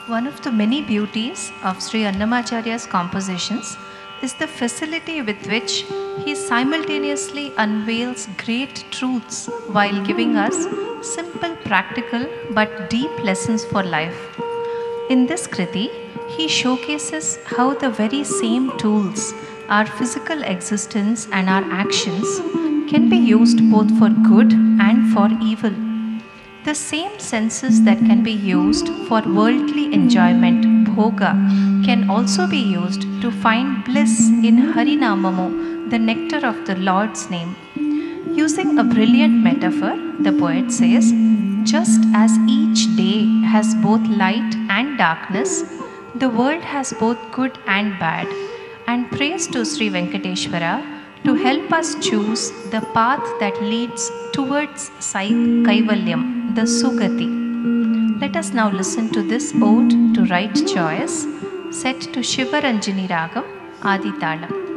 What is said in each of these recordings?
One of the many beauties of Sri Annamacharya's compositions is the facility with which he simultaneously unveils great truths while giving us simple, practical but deep lessons for life. In this Kriti, he showcases how the very same tools, our physical existence and our actions, can be used both for good and for evil. The same senses that can be used for worldly enjoyment, bhoga, can also be used to find bliss in Harinamamu, the nectar of the Lord's name. Using a brilliant metaphor, the poet says, just as each day has both light and darkness, the world has both good and bad. And praise to Sri Venkateshwara to help us choose the path that leads towards Kaivalyam, the Sugati. Let us now listen to this ode to right choice, set to Shivaranjani Ragam, Aditalam.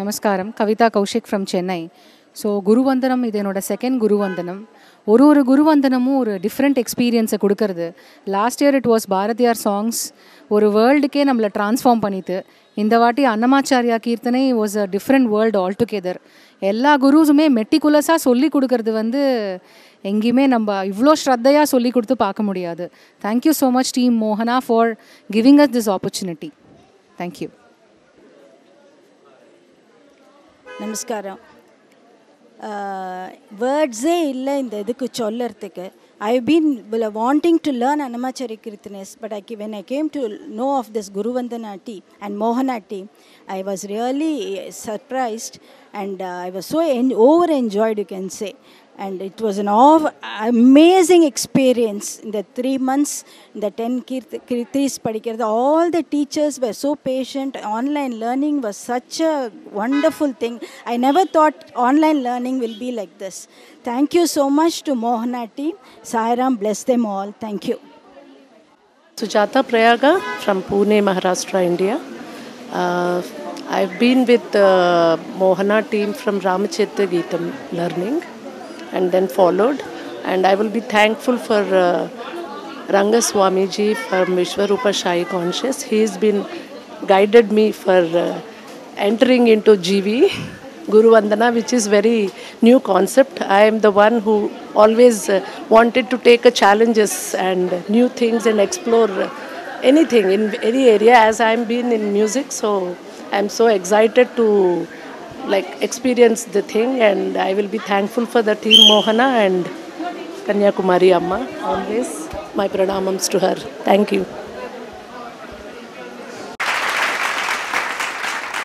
நமஸ்காரம். Kavitha Kaushik from Chennai. So குருவந்தனம் இது என்னோடய second குருவந்தனம். ஒரு குருவந்தனமும் ஒரு different எக்ஸ்பீரியன்ஸை கொடுக்கறது. Last year it was Bharathiyar songs, ஒரு வேர்ல்டுக்கே நம்மளை transform பண்ணிட்டு. இந்த வாட்டி அன்னமாச்சாரியா கீர்த்தனை was a different world all together. எல்லா குருஸுமே மெட்டிகுலஸாக சொல்லி கொடுக்கறது எங்கேயுமே நம்ம இவ்வளோ ஸ்ரத்தையாக சொல்லி கொடுத்து பார்க்க முடியாது. தேங்க்யூ ஸோ மச் டீம் மோகனா for giving us this opportunity. Thank you. நமஸ்காரம். வேர்ட்ஸே இல்லை இந்த இதுக்கு சொல்லறதுக்கு. I've been wanting to learn Annamacharya Kirtanes, but when I came to know of this Guruvandana team and Mohana team, I was really surprised, and I was so over-enjoyed, you can say. And it was an amazing experience in the 3 months, in the 10 Kirtis Padikirtha. All the teachers were so patient. Online learning was such a wonderful thing. I never thought online learning will be like this. Thank you so much to Mohana team. Sairam bless them all. Thank you. Sujata Prayaga from Pune, Maharashtra, India. I've been with the Mohana team from Ramacharya Geetam learning, and then followed, and I will be thankful for Ranga Swamiji from Vishwarupa Shai Conscious. He's been guided me for entering into GV Guru Vandana, which is very new concept. I am the one who always wanted to take a challenges and new things and explore anything in any area, as I'm been in music. So I'm so excited to experience the thing, and I will be thankful for the team Mohana and Kanyakumari Amma. Always my pranamams to her. Thank you.